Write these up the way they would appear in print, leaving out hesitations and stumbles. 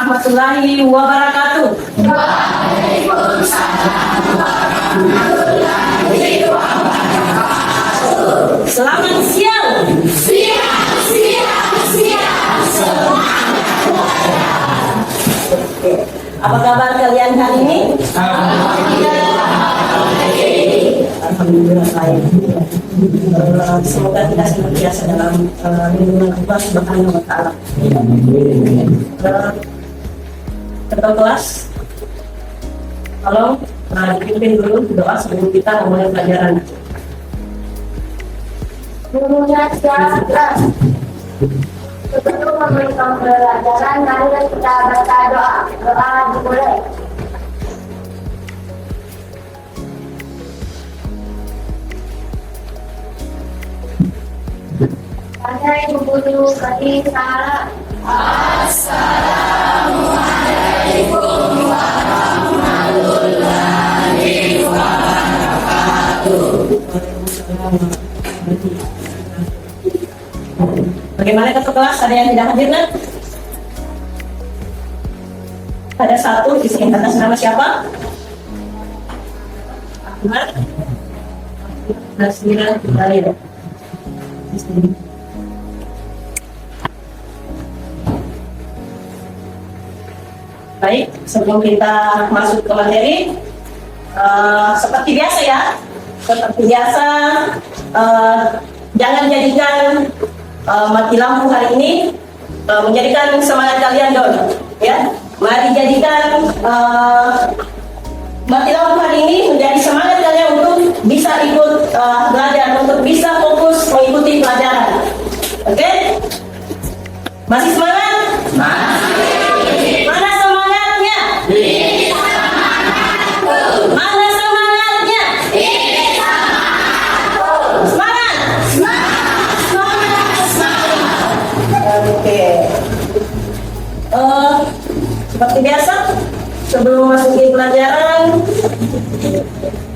warahmatullahi wabarakatuh. Selamat siang. Apa kabar kalian hari ini? Alhamdulillah baik. Semoga kita senantiasa dalam lindungan Allah Subhanahu wa Ta'ala. Ketua kelas, tolong dipimpin dulu doa sebelum kita memulai pelajaran. Sebelum memberikan pelajaran, mari kita baca doa. Doa dimulai. Pada Ibu Guru Kadi Sara. Assalamualaikum warahmatullahi wabarakatuh. Bagaimana ketua kelas? Ada yang tidak hadir, nak? Ada satu, disini atas nama siapa? Ahmad. Nasira Dalil. Baik, sebelum kita masuk ke materi, seperti biasa ya, jangan jadikan mati lampu hari ini menjadikan semangat kalian down, ya. Mari jadikan mati lampu hari ini menjadi semangat kalian untuk bisa ikut belajar, untuk bisa fokus mengikuti pelajaran. Oke? Masih semangat? Mana semangatnya? Mana semangatnya? Semangat! Oke. Seperti biasa, sebelum masukin pelajaran,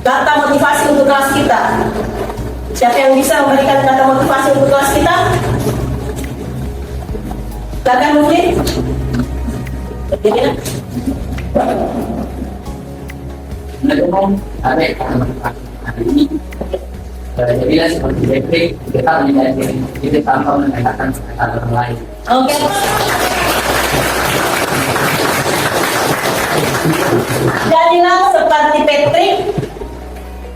kata motivasi untuk kelas kita. Siapa yang bisa memberikan kata motivasi untuk kelas kita? Silakan mungkin. Berdiri. Jadilah seperti Jeffrey, kita menjadi diri tanpa menanyakan sekitar orang lain. Oke. Jadilah seperti Patrick,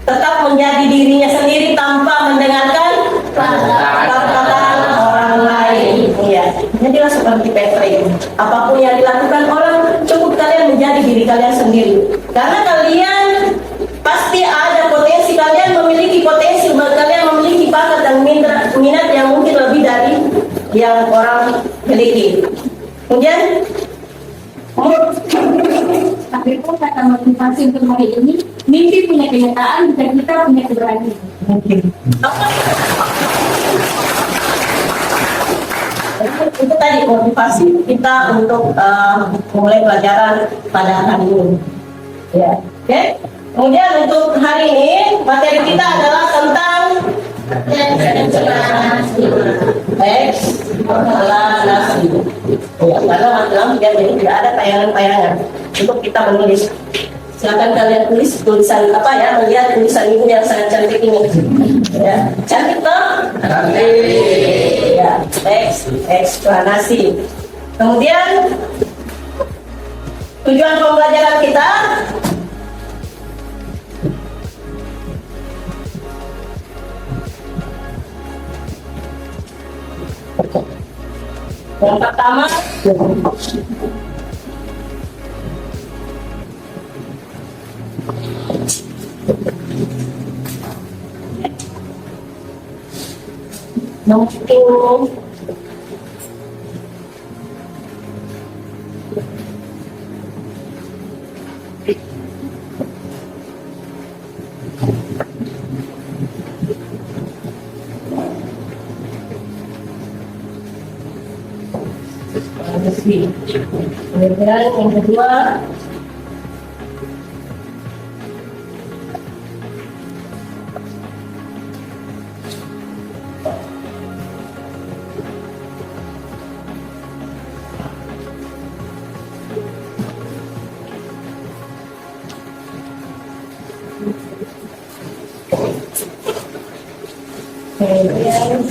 tetap menjadi dirinya sendiri tanpa mendengarkan perkataan orang lain. Iya, jadilah seperti Patrick. Apapun yang dilakukan orang, cukup kalian menjadi diri kalian sendiri. Karena kalian pasti ada potensi, kalian memiliki potensi, kalian memiliki bakat dan minat yang mungkin lebih dari yang orang miliki. Kemudian, Tapi pun kata motivasi untuk hari ini, mimpi punya kenyataan dan kita punya keberanian. itu tadi motivasi kita untuk mulai pelajaran pada hari ini. Ya, oke. Kemudian untuk hari ini materi kita adalah tentang eksplanasi. Ya, karena dalam jadi tidak ada tayangan-tayangan untuk kita menulis. Silakan kalian tulis tulisan apa ya, melihat tulisan ibu yang sangat cantik ini. Ya, cantik toh? Ya, eksplanasi. Kemudian tujuan pembelajaran kita yang pertama untuk kemudian yang kedua Kemudian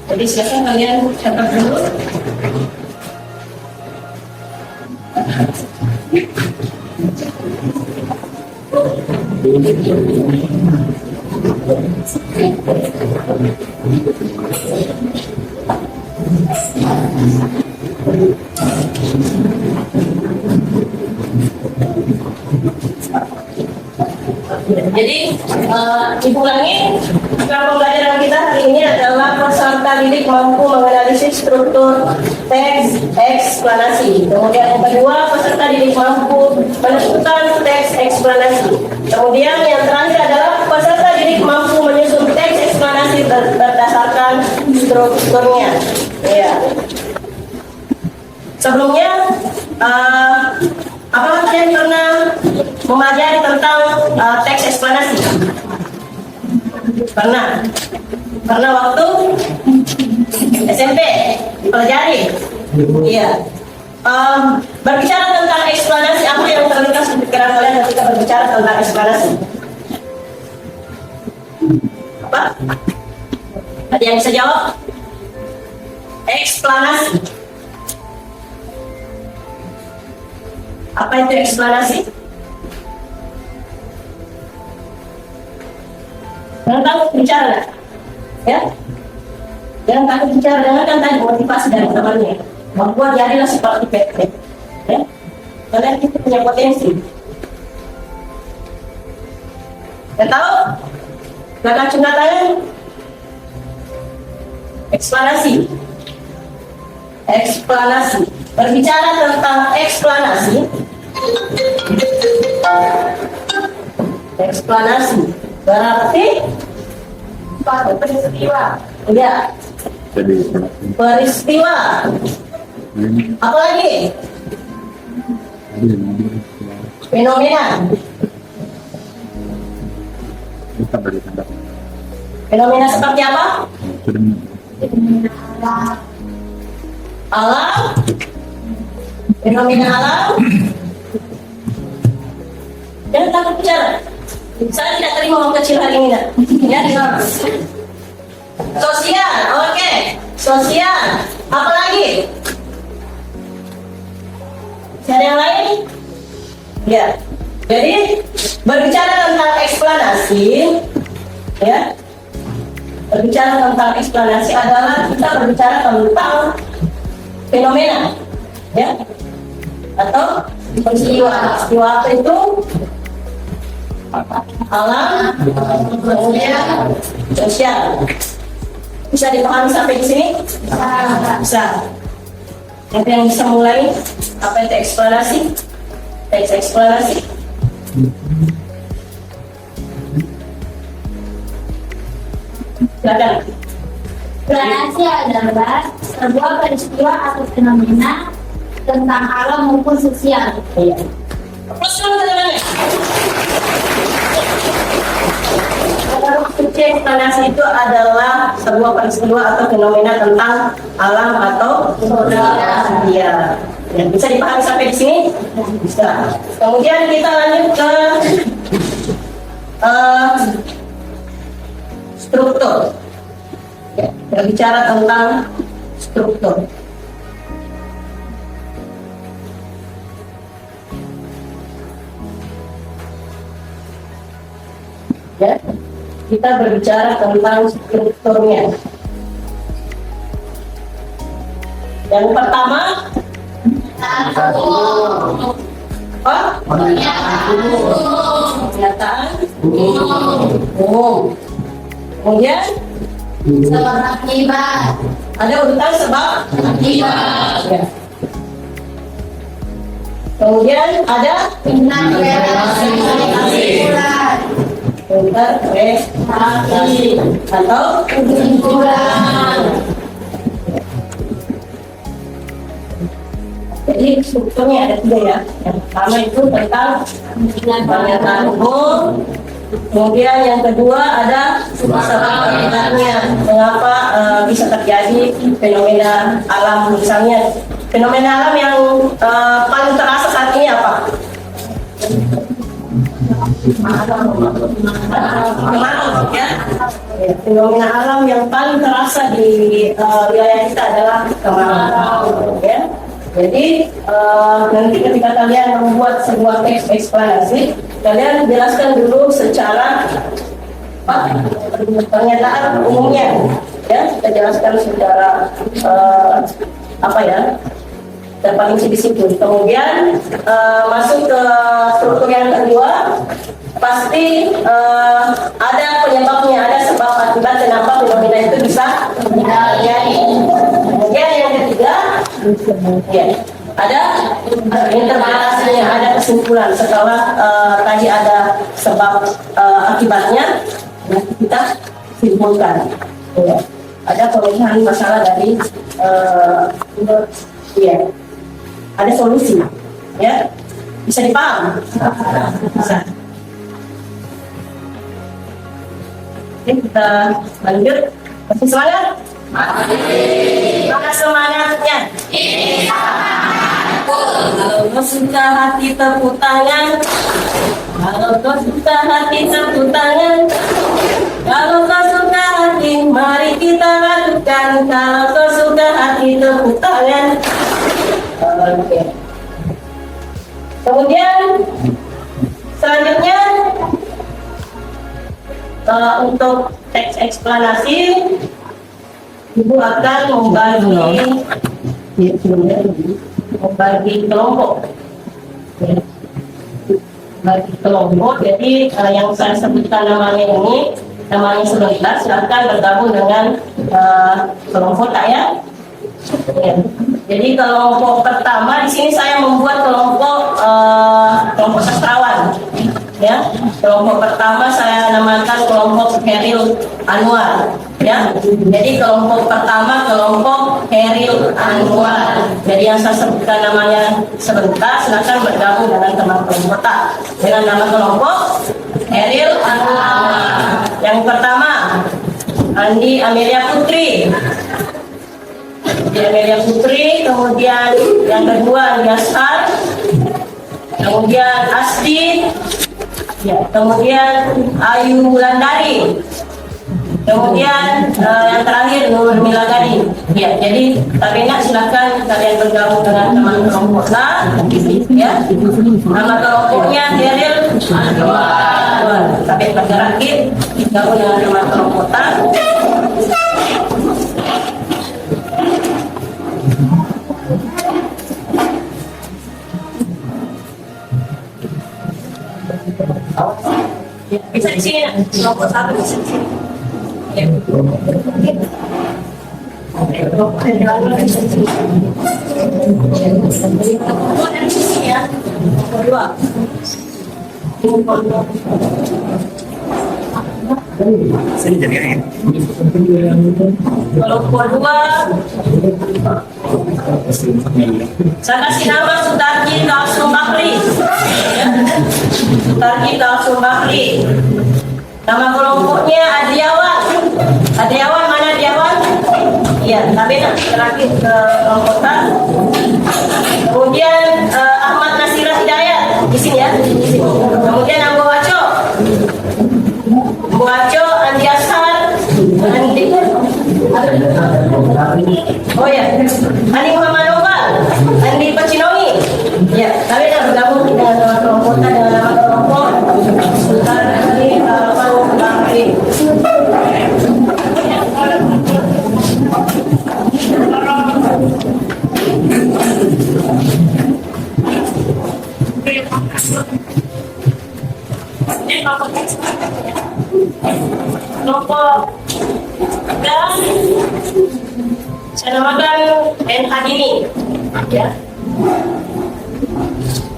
jadi silakan kalian catat dulu. Jadi diulangi, pembelajaran kita hari ini adalah peserta didik mampu menganalisis struktur teks eksplanasi. Kemudian yang kedua, peserta didik mampu menentukan teks eksplanasi. Kemudian yang terakhir adalah peserta didik mampu menyusun teks eksplanasi berdasarkan strukturnya. Ya. Sebelumnya, apakah kalian pernah mempelajari tentang teks eksplanasi? Pernah? Pernah waktu SMP dipelajari? Iya. Berbicara tentang eksplanasi, apa yang terlintas di pikiran kalian ketika berbicara tentang eksplanasi? Apa? Ada yang bisa jawab? Eksplanasi. Apa itu eksplanasi? Jangan takut bicara, ya. Jangan takut bicara, dengarkan tadi motivasi dari temannya. Bahwa jadilah seperti Patrick, ya. Kalian itu punya potensi. Ya tahu? Gak cuma tangan. Eksplanasi. Eksplanasi. Berbicara tentang eksplanasi. Eksplanasi berarti peristiwa. Ya. Peristiwa. Apa lagi? Fenomena. Fenomena seperti apa? Alam. Fenomena alam. Jangan takut bicara. Saya tidak terima uang kecil hari ini, nak. Ya, sosial, oke. Sosial. Apa lagi? Ada yang lain? Ya. Jadi berbicara tentang eksplanasi, ya. Berbicara tentang eksplanasi adalah kita berbicara tentang fenomena, ya, atau peristiwa. Peristiwa apa itu? Alam, kemudian sosial. Bisa dipahami sampai di sini? Bisa. Yang bisa mulai apa itu eksplorasi? Teks eksplorasi. Silakan. Eksplanasi adalah sebuah peristiwa atau fenomena tentang alam maupun sosial. Iya. Plus teman-teman. Eksplanasi itu adalah sebuah peristiwa atau fenomena tentang alam atau sosial. Iya. Ya, bisa dipahami sampai di sini? Bisa. Kemudian kita lanjut ke struktur. Ya, berbicara tentang struktur. Ya, kita berbicara tentang strukturnya. Yang pertama, apa? Pernyataan umum. Kemudian Sebab akibat. ada urutan sebab akibat. Ya. Kemudian ada interpretasi atau kesimpulan. Jadi strukturnya ada 3 ya. Yang pertama itu tentang pernyataan umum. Kemudian yang kedua ada sebab akibatnya, mengapa bisa terjadi fenomena alam, misalnya fenomena alam yang paling terasa saat ini apa? Kemarau, ya. Fenomena alam yang paling terasa di wilayah kita adalah kemarau, ya. Jadi nanti ketika kalian membuat sebuah teks eksplanasi, kalian jelaskan dulu secara pernyataan umumnya, ya. Kita jelaskan secara apa ya, terperinci di situ. Kemudian masuk ke struktur yang kedua, pasti ada penyebabnya, ada sebab akibat kenapa fenomena itu bisa terjadi. Kemudian yang ketiga, ya, ada interpretasinya, ada kesimpulan setelah tadi ada sebab akibatnya, kita simpulkan. Ya. Ada pemecahan masalah dari ya, ada solusi, ya, bisa dipaham. Bisa. Oke, kita lanjut. Masih semangat? Mana semangatnya? Kalau kau suka hati tepuk tangan. Kalau kau suka hati tepuk tangan. Kalau kau suka hati, mari kita lakukan. Kalau kau suka hati tepuk tangan. Oke. Kemudian selanjutnya untuk teks eksplanasi, Ibu akan membagi kelompok. Bagi kelompok, jadi yang saya sebutkan namanya ini, namanya sebentar, silakan bergabung dengan kelompok ya. Ya. Jadi kelompok pertama di sini saya membuat kelompok sastrawan. Ya, kelompok pertama saya namakan kelompok Khairil Anwar. Ya, jadi kelompok pertama kelompok Khairil Anwar. Jadi yang saya sebutkan namanya sebentar, silakan bergabung dengan teman kelompok dengan nama kelompok Khairil Anwar. Yang pertama Andi Amelia Putri. Amelia Putri, kemudian yang kedua Andi Ashar, kemudian Asti. Ya, kemudian Ayu Wulandari, kemudian yang terakhir Nur Milagani. Ya, jadi Tabina silakan kalian bergabung dengan teman kelompok ya. Nama kelompoknya Khairil Anwar. Tapi bergerakit gabung dengan teman kelompok ya, bisa di sini, kelompok 1 bisa di sini. Ya. Kelompok yang bisa di sini. Kelompok yang di sini ya, kelompok 2. Sini jadi angin. Kelompok 2, saya kasih nama Sutarji Kalsum Bakri. Ya. Sutarji Kalsum Bakri. Nama kelompoknya Adiawan. Adiawan mana Adiawan? Iya, tapi terakhir ke kelompok tan. Kemudian Ahmad Nasirah Hidayat di sini ya. Kemudian Ambo Waco. Ambo Waco, Andi Ashar, Andi. Oh ya, Andi Muhammad Nopal, Andi Pacinongi. Ya, kami sudah bergabung dengan kelompok dengan nama kelompok Sultan Andi Bakri. Kelompok dan saya namakan NH ini, ya.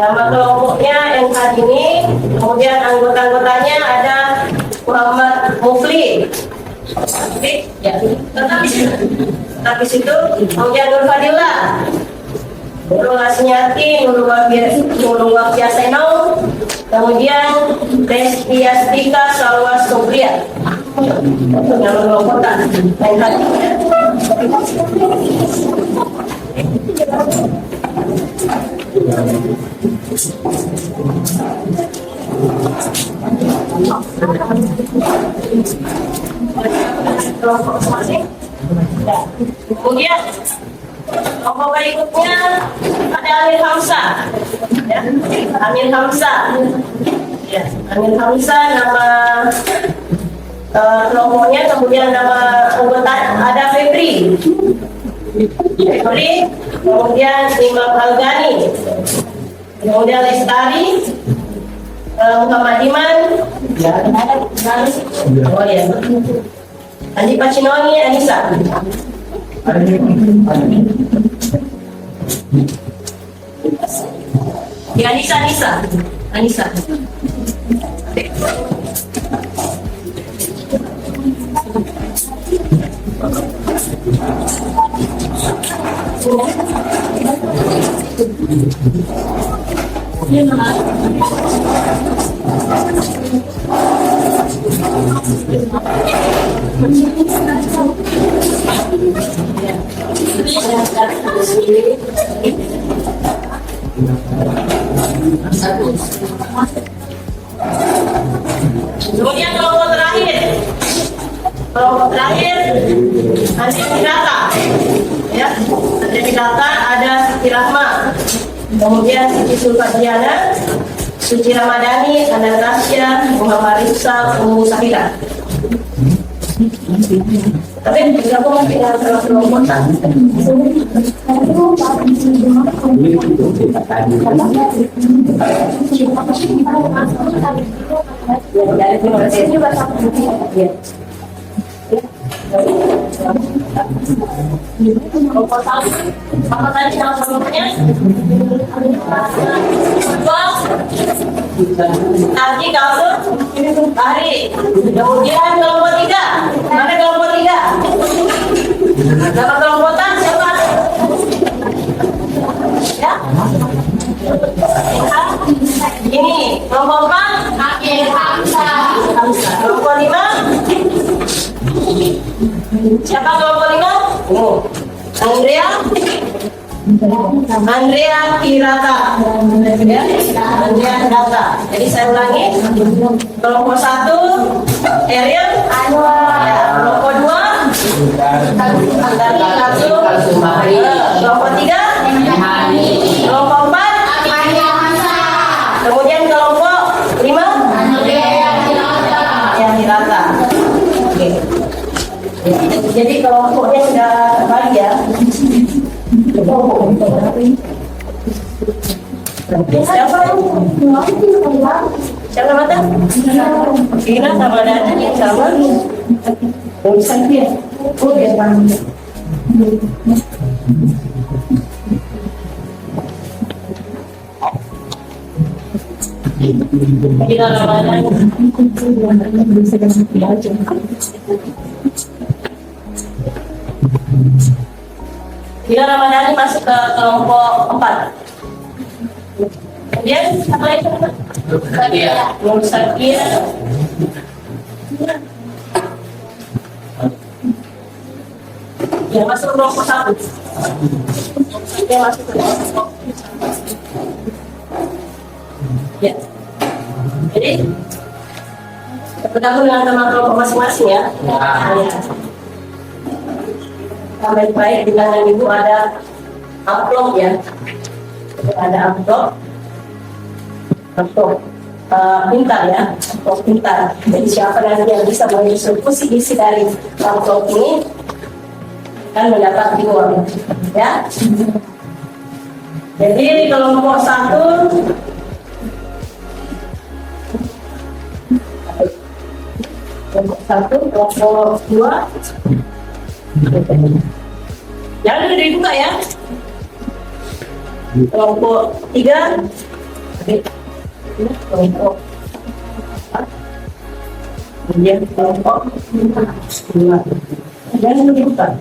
Nama kelompoknya yang saat ini, kemudian anggota-anggotanya ada Muhammad Mufli. Ya, tetap di situ. Kemudian Nur Fadila, Nurul Asniati, Nurul Wafiaseno, kemudian Destiastika Salwa Sobria. Itu nama kelompok tak lain lagi. Kelompok masing. Kemudian kelompok berikutnya ada Amir Hamzah. Ya, Amir Hamzah. Ya, Amir Hamzah nama kelompoknya, kemudian nama anggota ada Febri, kemudian Imam Al-Ghani, kemudian Lestari, Muhammad Iman, oh ya, Andi Pacinoni, Anissa. Ya, Anissa. Kemudian kelompok terakhir Andi Pidata, ya, Andi Pidata ada Siti Rahma, kemudian Siti Sulfadiana, Suci Ramadhani, Anastasia, Muhammad Rizal, Ummu Sahila. Tapi digabung dengan kelompok Tadi kamu hari, kemudian kelompok 3. Mana kelompok 3? Nama kelompokan siapa? Ya? Ini kelompok 4 Amir Hamzah. Kelompok 5 siapa kelompok 5? Oh, Andrea Kirata. Ya, Andrea Kirata. Jadi saya ulangi. Kelompok 1 Ariel. Ya, kelompok 2 Andani Kalsum. Kelompok 3 kelompok 4 kemudian kelompok 5 yang Kirata. Oke. Jadi kelompoknya sudah terbagi ya. Siapa mata? Kira sama dana yang sama. Bisa dia. Oh ya. Kira Ramadan. Kira Ramadhani masuk ke kelompok 4. Kemudian apa lagi? Nur Sakia. Ya, masuk ke kelompok 1. Dia masuk ke kelompok 1. Ya. Jadi bergabung dengan teman kelompok masing-masing ya. Baik-baik di tangan ibu ada amplop ya, ada amplop pintar ya, amplop pintar. Jadi siapa nanti yang bisa mengeksekusi isi dari amplop ini kan mendapat reward ya. Jadi kelompok 1 kelompok 2 jangan udah dibuka ya. Kelompok 3 kelompok kemudian kelompok dua dan menunjukkan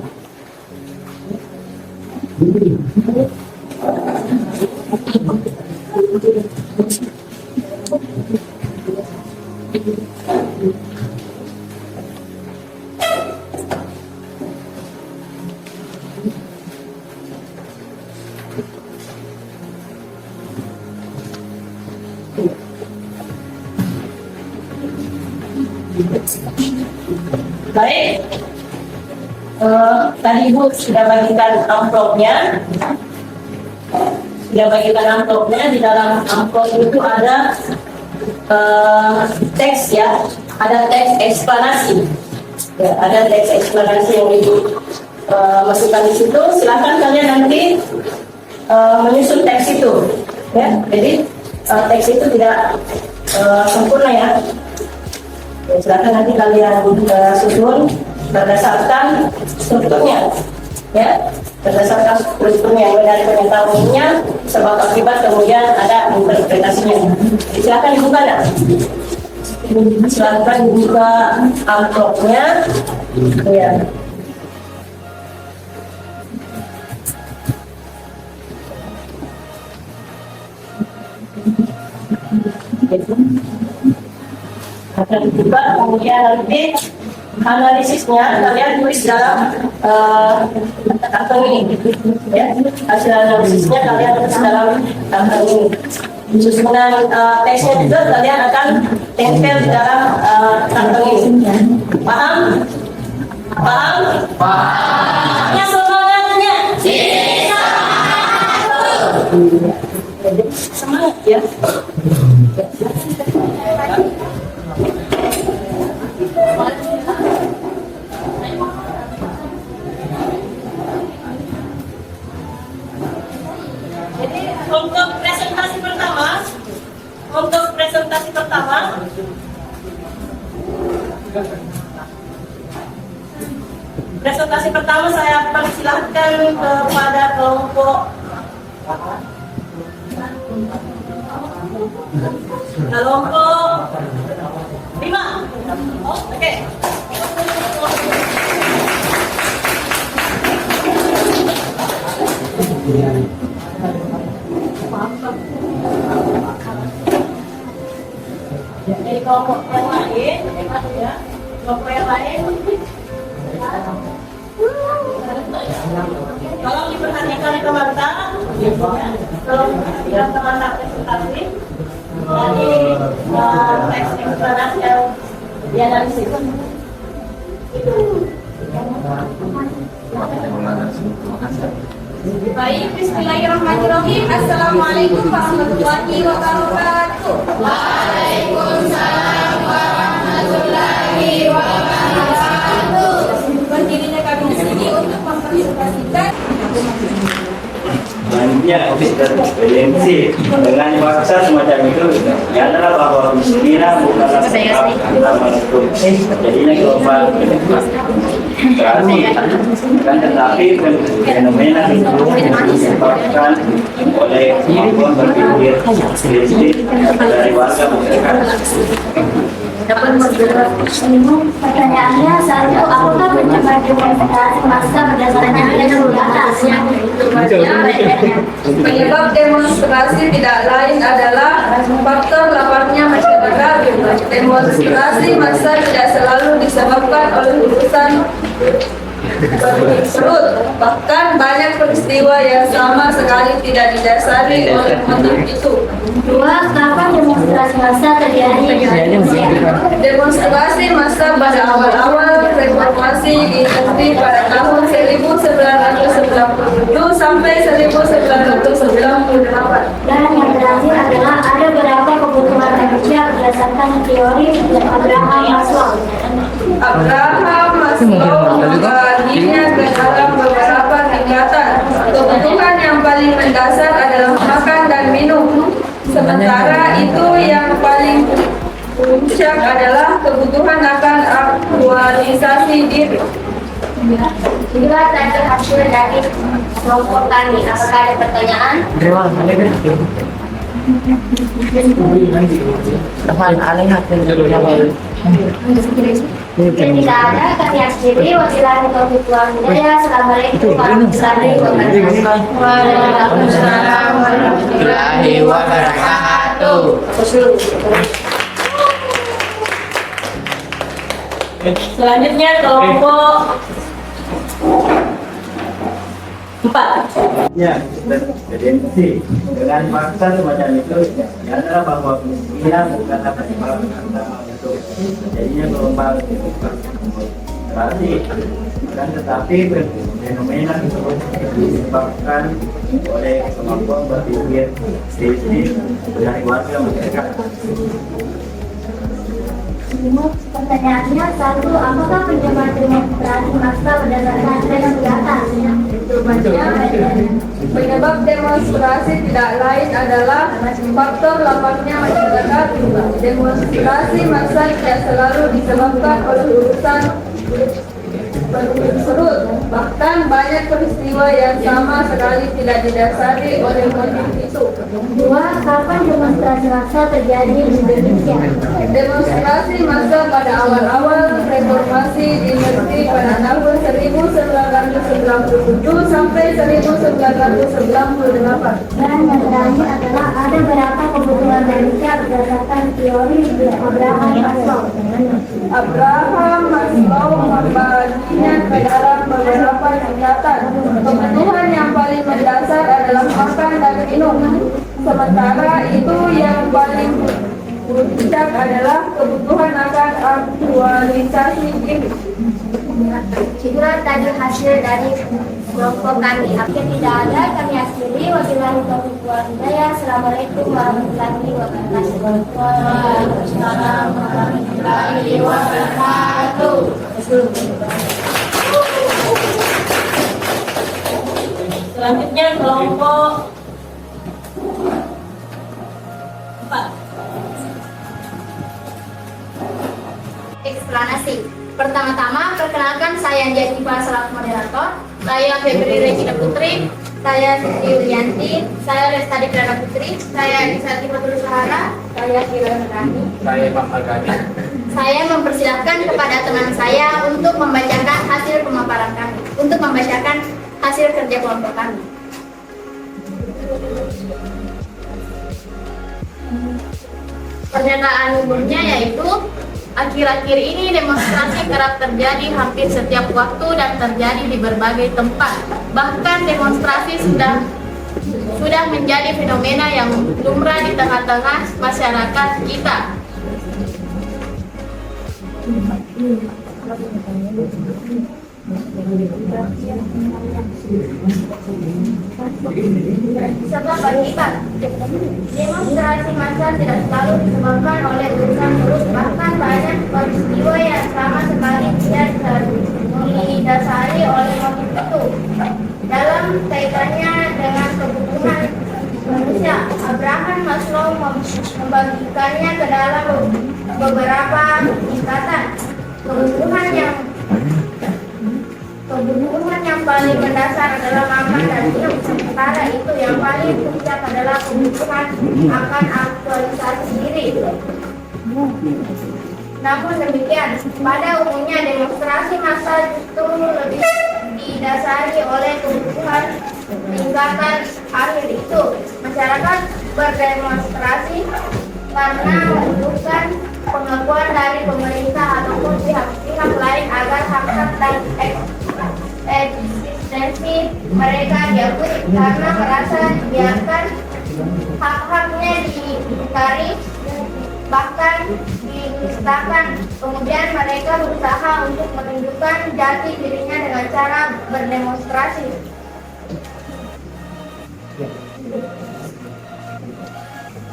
baik. Tadi Ibu sudah bagikan amplopnya. Di dalam amplop itu ada teks ya, ada teks eksplanasi. Ya, ada teks eksplanasi yang Ibu masukkan di situ. Silakan kalian nanti menyusun teks itu. Ya, jadi teks itu tidak sempurna ya. Ya, silakan nanti kalian susun berdasarkan strukturnya, ya, berdasarkan strukturnya dari pengetahuannya sebab akibat kemudian ada interpretasinya. Silakan dibuka ya. Silakan dibuka amplopnya, ya. Akan dibuka, kemudian nanti analisisnya kalian tulis dalam karton ini, ya. Hasil analisisnya kalian tulis dalam karton ini. Susunan teksnya juga kalian akan tempel di dalam karton ini. Paham? Paham? Paham. Ya, semangatnya. Semangat ya. Jadi untuk presentasi pertama saya persilahkan kepada kelompok kelompok 5. Oh, oke. Jadi kelompok yang lain, ya, kelompok yang lain, tolong diperhatikan teman-teman, tolong diperhatikan teman-teman presentasi. Jadi teks eksplanasi yang dianalisis. Baik, bismillahirrahmanirrahim. Assalamualaikum warahmatullahi wabarakatuh. Waalaikumsalam warahmatullahi wabarakatuh. Berdirinya kami di sini untuk mempresentasikan selanjutnya ofis dan PNC dengan bahasa semacam itu ya adalah bahwa kemiskinan bukanlah sebab utama untuk jadinya global berarti kan tetapi fenomena itu disebabkan oleh kemampuan berpikir kritis dari warga masyarakat. Pertanyaannya satu, apakah pencapaian demonstrasi massa berdasarkan atasnya? penyebab demonstrasi tidak lain adalah faktor laparnya masyarakat. Demonstrasi massa tidak selalu disebabkan oleh urusan perut, bahkan banyak peristiwa yang sama sekali tidak didasari oleh motif itu. Dua, kapan demonstrasi massa terjadi di Indonesia? Demonstrasi massa pada awal-awal reformasi diikuti pada tahun 1997 sampai 1998. Dan yang terakhir adalah ada berapa kebutuhan manusia berdasarkan teori Abraham Maslow. Abraham Maslow membaginya ke dalam beberapa tingkatan. Kebutuhan yang paling mendasar adalah makan dan minum. Sementara itu yang paling puncak adalah kebutuhan akan aktualisasi diri. Inilah tadi hasil dari kelompok kami. Apakah ada pertanyaan? Jika tidak ada, kami akhiri. Wabillahi taufiq wal hidayah. Assalamualaikum warahmatullahi wabarakatuh. Waalaikumsalam warahmatullahi wabarakatuh. Selanjutnya kelompok 4. Ya, tendensi dengan maksa semacam itu, adalah bahwa kemiskinan bukan atas sebab agama itu jadinya gelombang berarti dan tetapi fenomena tersebut disebabkan oleh kemampuan berpikir kritis dari warga masyarakat. Pertanyaannya, satu, apakah penyebab demonstrasi massa berdasarkan tren di atas? Penyebab demonstrasi tidak lain adalah faktor lapangnya masyarakat. Demonstrasi massa tidak selalu disebabkan oleh urusan tersebut. Bahkan banyak peristiwa yang sama sekali tidak didasari oleh motif itu. Dua, kapan demonstrasi massa terjadi di Indonesia? Demonstrasi massa pada awal-awal reformasi dimulai pada tahun 1997 sampai 1998. Dan yang terakhir adalah ada berapa kebutuhan manusia berdasarkan teori Abraham Maslow. Abraham Maslow membaginya ke dalam beberapa tingkatan. Kebutuhan yang paling mendasar adalah makan dan minum. Sementara itu yang paling puncak adalah kebutuhan akan aktualisasi diri. Itulah tadi hasil dari kelompok kami. Akhir tidak ada, kami akhiri. Wabillahi taufiq wal hidayah. Assalamualaikum warahmatullahi wabarakatuh. Waalaikumsalam warahmatullahi wabarakatuh. Selanjutnya kelompok 4. Eksplanasi. Pertama-tama, perkenalkan saya Anjani selaku moderator. Saya Febri Regina Putri. Saya Siti Yulianti. Saya Lestari Kirana Putri. Saya Isati Fatul Sahara. Saya Kirana Rani. Saya Pak Magani. Saya mempersilahkan kepada teman saya untuk membacakan hasil pemaparan kami, untuk membacakan hasil kerja kelompok kami. Pernyataan umumnya yaitu akhir-akhir ini demonstrasi kerap terjadi hampir setiap waktu dan terjadi di berbagai tempat. Bahkan demonstrasi sudah menjadi fenomena yang lumrah di tengah-tengah masyarakat kita. Sebab akibat demonstrasi massa tidak selalu disebabkan oleh urusan buruk, bahkan banyak peristiwa yang sama sekali tidak didasari oleh motif itu. Dalam kaitannya dengan kebutuhan manusia, Abraham Maslow membagikannya ke dalam beberapa tingkatan. Kebutuhan yang paling mendasar adalah makan dan minum. Sementara itu yang paling puncak adalah kebutuhan akan aktualisasi diri. Namun demikian, pada umumnya demonstrasi massa justru lebih didasari oleh kebutuhan tingkatan akhir itu. Masyarakat berdemonstrasi karena membutuhkan pengakuan dari pemerintah ataupun pihak-pihak lain agar hak-hak dan eksistensi mereka diakui, karena merasa dibiarkan hak-haknya diingkari, bahkan dinistakan. Kemudian mereka berusaha untuk menunjukkan jati dirinya dengan cara berdemonstrasi.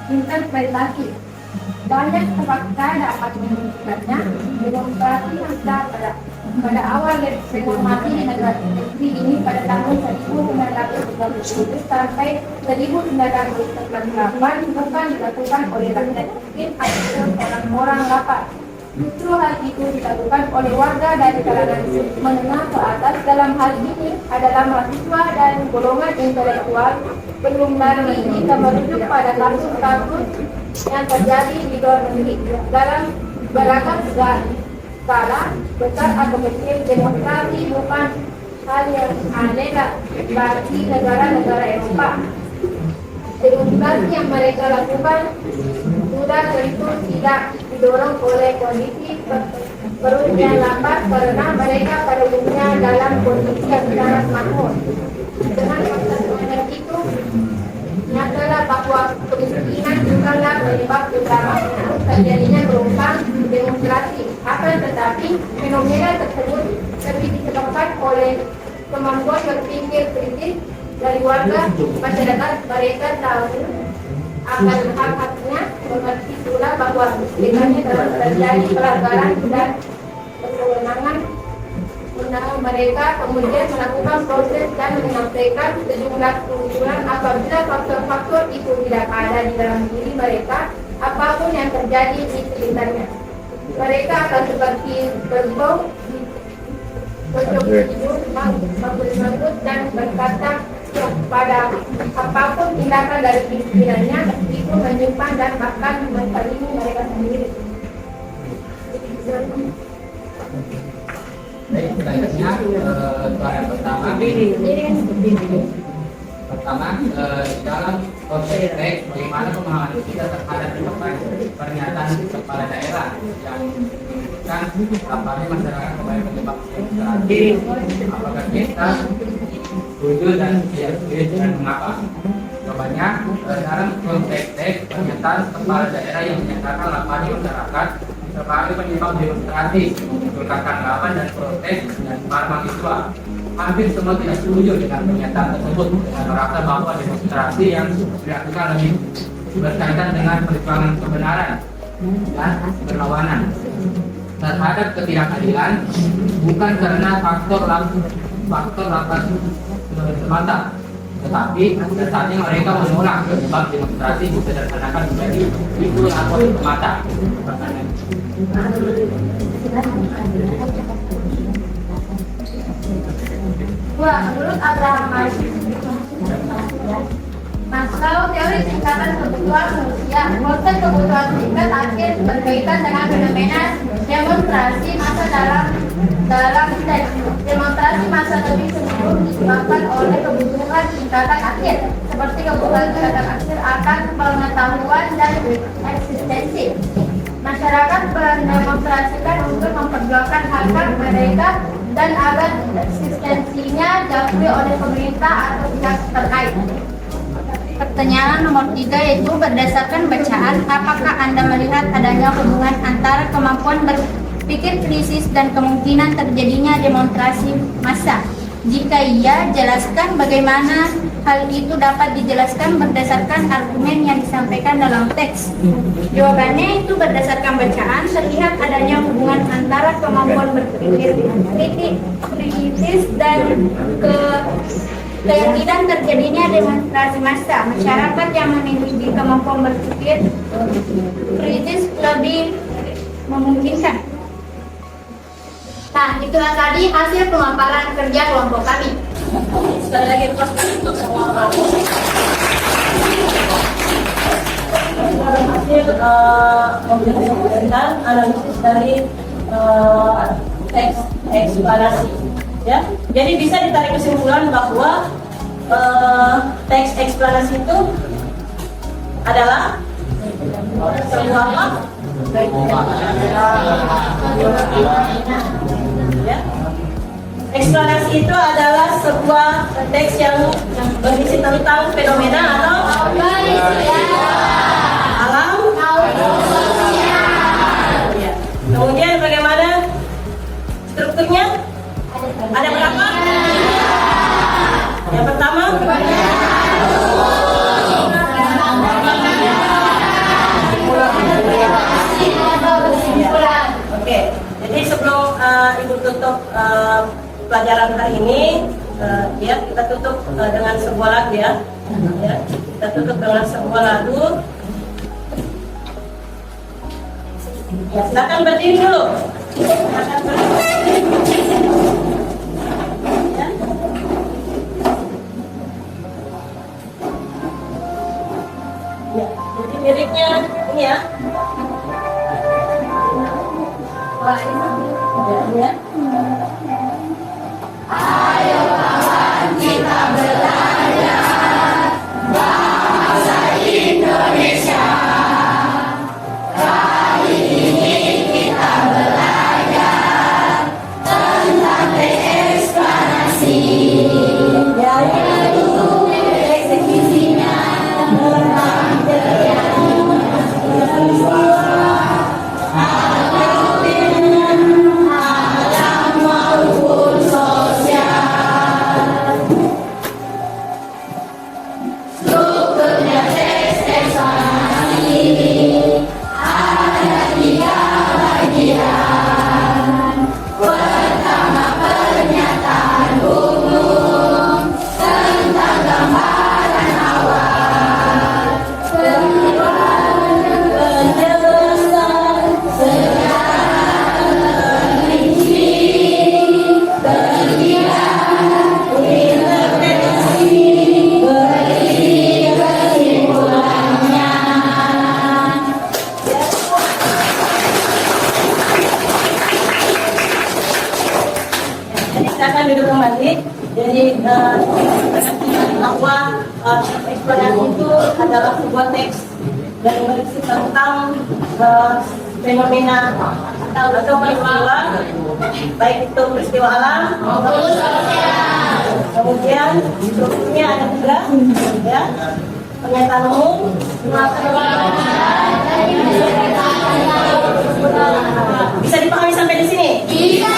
Intan kembali lagi. Banyak fakta dapat menunjukkannya. Demonstrasi massa pada awal reformasi di negara negeri ini pada tahun 1937 sampai 1998 bukan dilakukan oleh rakyat miskin ataupun orang-orang lapar. Justru hal itu dilakukan oleh warga dari kalangan menengah ke atas. Dalam hal ini adalah mahasiswa dan golongan intelektual. Belum lagi kita merujuk pada kasus-kasus yang terjadi di luar negeri. Dalam beragam skala besar atau kecil, demonstrasi bukan hal yang aneh bagi negara-negara Eropa. Demonstrasi yang mereka lakukan sudah tentu tidak didorong oleh kondisi perut yang lapar, karena mereka pada umumnya dalam kondisi yang sangat makmur. Dengan faktor semacam itu, nyatalah bahwa kemiskinan bukanlah penyebab utama terjadinya gelombang demonstrasi. Akan tetapi, fenomena tersebut lebih disebabkan oleh kemampuan berpikir kritis dari warga masyarakat. Mereka tahu akan hak-haknya, mengerti pula bahwa sekiranya telah terjadi pelanggaran dan kewenangan mereka kemudian melakukan proses dan menyampaikan sejumlah usulan. Apabila faktor-faktor itu tidak ada di dalam diri mereka, apapun yang terjadi di sekitarnya, mereka akan seperti kerbau tidur manggut dan berkata pada apapun tindakan dari pimpinannya itu menyimpan dan akan mensalimi mereka sendiri. Baik, selanjutnya suara pertama dalam konteks teks bagaimana pemahaman kita terhadap pernyataan kepala daerah yang menyebutkan laparnya masyarakat kembali penyebab demonstrasi. Apakah kita setuju dan tidak setuju dan mengapa? Jawabannya, dalam konteks teks pernyataan kepala daerah yang menyatakan laparnya masyarakat sebagai penyebab demonstrasi, menimbulkan tanggapan dan protes dan para mahasiswa. Hampir semua tidak setuju dengan pernyataan tersebut dan merasa bahwa demonstrasi yang dilakukan lebih berkaitan dengan perjuangan kebenaran dan berlawanan terhadap ketidakadilan, bukan karena faktor latar semata, tetapi dasarnya mereka menolak sebab demonstrasi disederhanakan menjadi itu lapor semata. Menurut Abraham Maslow, teori tingkatan kebutuhan manusia, konsep kebutuhan tingkat akhir berkaitan dengan fenomena demonstrasi massa dalam teks. Demonstrasi massa lebih cenderung disebabkan oleh kebutuhan tingkatan akhir, seperti kebutuhan tingkatan akhir akan pengetahuan dan eksistensi. Masyarakat mendemonstrasikan untuk memperjuangkan hak-hak mereka dan agar eksistensinya diakui oleh pemerintah atau pihak terkait. Pertanyaan nomor 3 yaitu berdasarkan bacaan, apakah Anda melihat adanya hubungan antara kemampuan berpikir kritis dan kemungkinan terjadinya demonstrasi massa? Jika iya, jelaskan bagaimana hal itu dapat dijelaskan berdasarkan argumen yang disampaikan dalam teks. Jawabannya itu berdasarkan bacaan, terlihat adanya hubungan antara kemampuan berpikir kritis dan keyakinan terjadinya demonstrasi massa. Masyarakat yang memiliki kemampuan berpikir kritis lebih memungkinkan. Nah, itulah tadi hasil pemaparan kerja kelompok kami. Sekali lagi untuk semua hasil memberikan analisis dari teks eksplanasi, ya. Jadi bisa ditarik kesimpulan bahwa teks eksplanasi itu adalah sebuah apa? Ya. Eksplanasi itu adalah sebuah teks yang berisi tentang fenomena atau alam. Ya. Kemudian bagaimana strukturnya? Ada berapa? Yang pertama, oke. Jadi sebelum Ibu tutup pelajaran hari ini, ya kita tutup dengan sebuah lagu ya. Kita tutup dengan sebuah lagu. Ya, silakan berdiri dulu. Silakan berdiri. Ya. Ya, jadi liriknya ini ya. Ya, ya. Silakan duduk kembali. Jadi bahwa eksplanasi itu adalah sebuah teks yang berisi tentang fenomena atau peristiwa, baik itu peristiwa alam maupun sosial. Kemudian strukturnya ada tiga, ya, pernyataan umum, bisa dipahami sampai di sini? Bisa.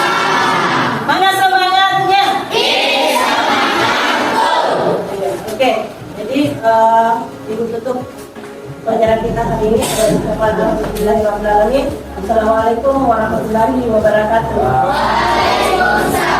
Mana semangatnya? Oke, jadi ibu tutup pelajaran kita hari ini. Alhamdulillahirobbilalamin. Assalamualaikum warahmatullahi wabarakatuh. Waalaikumsalam.